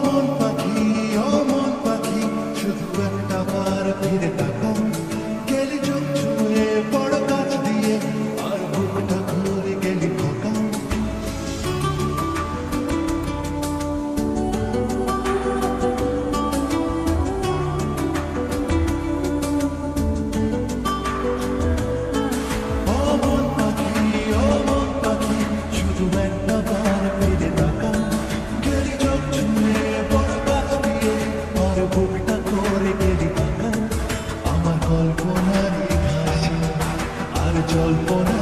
মন পাখি, ও মন পাখি, শুধু একটা বার ফিরে তাকাও। গেলি চোখ ছুঁয়ে বড় গাছ দিয়ে, আর বুকটা ঘুরে গেলি খোকা। ও মন পাখি, ও মন পাখি, শুধু একটা বার ফিরে তাকাও। গেলি চোখ ছুঁয়ে বড় গাছ দিয়ে, আর বুকটা করে গেলি খোকা। আমার কল্পনারই ঘাসে আর জল্পনা